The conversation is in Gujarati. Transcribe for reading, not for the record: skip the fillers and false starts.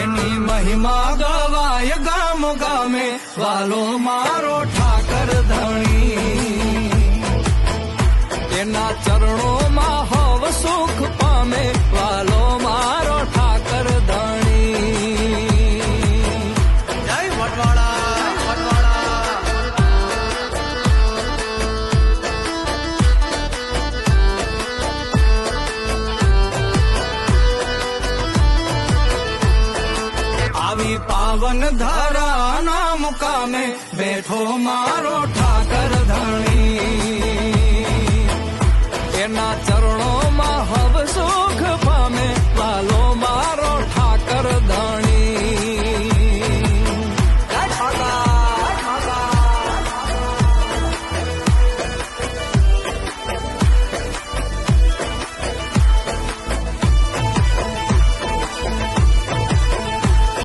એની મહિમા ગવાય ગામ ગામે વાલો મારો ઠાકર ધણી એના ચરણોમાં હવ સુખ પામે વાલો મારો ઠાકર ધણી જય વટવાળા વટવાળા આવી પાવન ધારા ના મુકામે બેઠો મારો ઠાકર ધણી